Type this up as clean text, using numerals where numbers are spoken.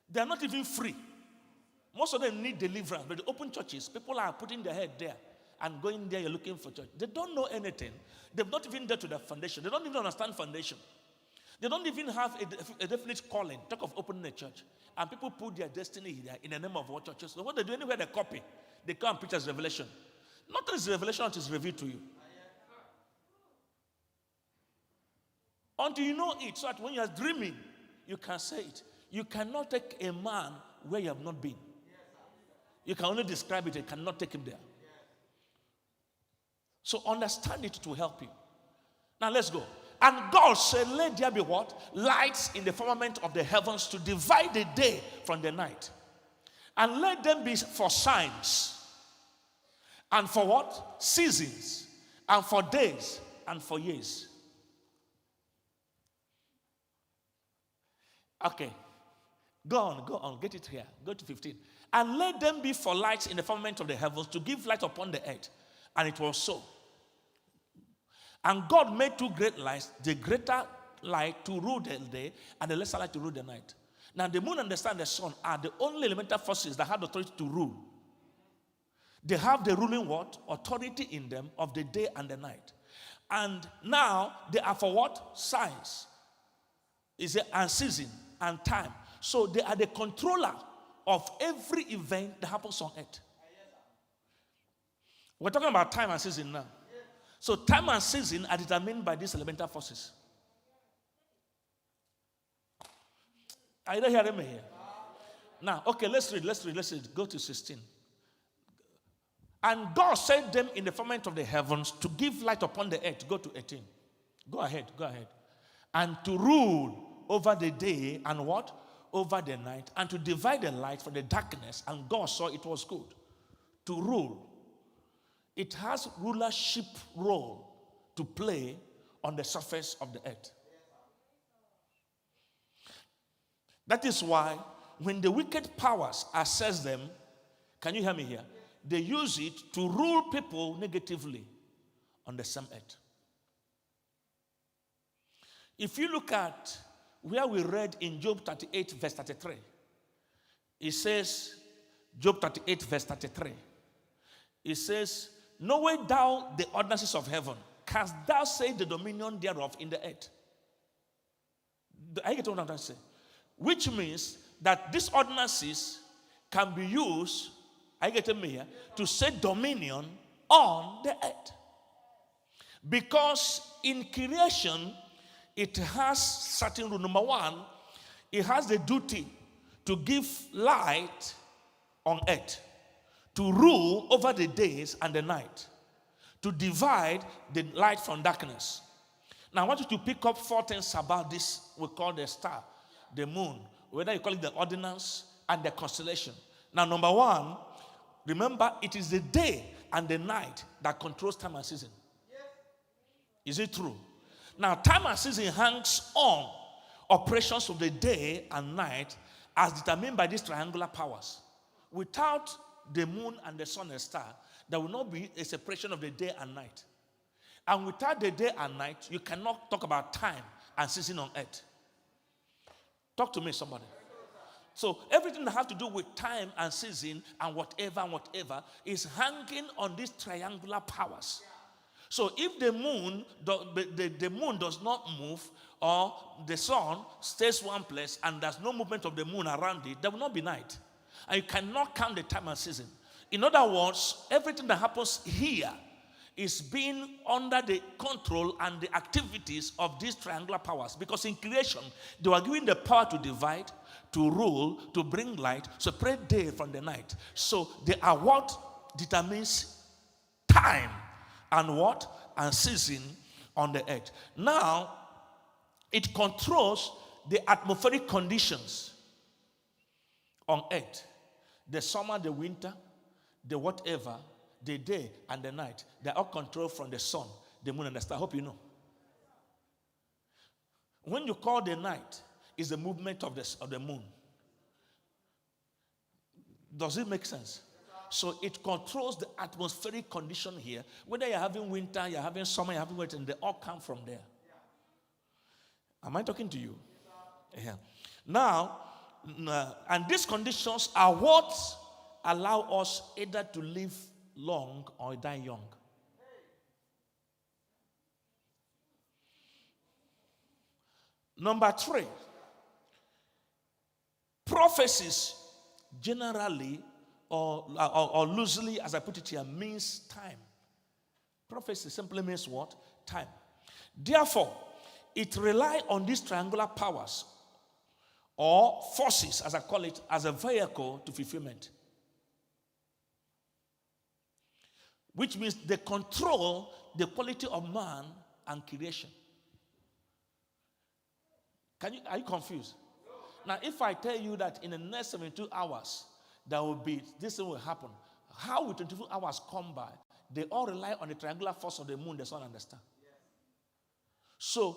They are not even free. Most of them need deliverance, but the open churches, people are putting their head there and going there, you're looking for church. They don't know anything. They've not even got to the foundation. They don't even understand foundation. They don't even have a definite calling. Talk of opening a church. And people put their destiny here in the name of what churches. So what they do anywhere, they copy. They come and preach as revelation. Not as revelation until it's revealed to you. Until you know it, so that when you are dreaming, you can say it. You cannot take a man where you have not been. You can only describe it, you cannot take him there. So understand it to help you. Now let's go. And God said, let there be what? Lights in the firmament of the heavens to divide the day from the night. And let them be for signs. And for what? Seasons. And for days. And for years. Okay. Go on. Get it here. Go to 15. And let them be for lights in the firmament of the heavens to give light upon the earth. And it was so. And God made two great lights, the greater light to rule the day and the lesser light to rule the night. Now the moon and the sun and the sun are the only elemental forces that have the authority to rule. They have the ruling what? Authority in them of the day and the night. And now they are for what? Signs. And season and time. So they are the controller of every event that happens on earth. We're talking about time and season now. So time and season are determined by these elemental forces. Are you not hearing me here? Now, okay, let's read. Go to 16. And God sent them in the firmament of the heavens to give light upon the earth. Go to 18. Go ahead. And to rule over the day and what? Over the night. And to divide the light from the darkness. And God saw it was good. To rule. It has rulership role to play on the surface of the earth. That is why when the wicked powers assess them, can you hear me here? They use it to rule people negatively on the same earth. If you look at where we read in Job 38 verse 33, it says, Job 38 verse 33, it says, knowest thou the ordinances of heaven? Canst thou say the dominion thereof in the earth? I get what I'm trying to say. Which means that these ordinances can be used, I get me here, to say dominion on the earth. Because in creation, it has certain rule. Number one, it has the duty to give light on earth, to rule over the days and the night, to divide the light from darkness. Now, I want you to pick up 4 things about this we call the star, the moon, whether you call it the ordinance and the constellation. Now, number one, remember, it is the day and the night that controls time and season. Is it true? Now, time and season hangs on operations of the day and night as determined by these triangular powers. Without the moon and the sun and star, there will not be a separation of the day and night. And without the day and night, you cannot talk about time and season on earth. Talk to me, somebody. So everything that has to do with time and season and whatever is hanging on these triangular powers. So if the moon does not move, or the sun stays one place and there's no movement of the moon around it, there will not be night. And you cannot count the time and season. In other words, everything that happens here is being under the control and the activities of these triangular powers. Because in creation, they were given the power to divide, to rule, to bring light, separate day from the night. So they are what determines time and what? And season on the earth. Now, it controls the atmospheric conditions on earth. The summer, the winter, the whatever, the day and the night. They're all controlled from the sun, the moon, and the star. I hope you know. When you call the night, is the movement of the moon. Does it make sense? So it controls the atmospheric condition here. Whether you're having winter, you're having summer, you're having winter, they all come from there. Am I talking to you? Yeah. Now, And these conditions are what allow us either to live long or die young. Number 3, prophecies generally or loosely, as I put it here, means time. Prophecy simply means what? Time. Therefore, it relies on these triangular powers or forces, as I call it, as a vehicle to fulfillment. Which means they control the quality of man and creation. Are you confused? Now, if I tell you that in the next 72 hours, this thing will happen, how will 24 hours come by? They all rely on the triangular force of the moon, the sun, and the star. So,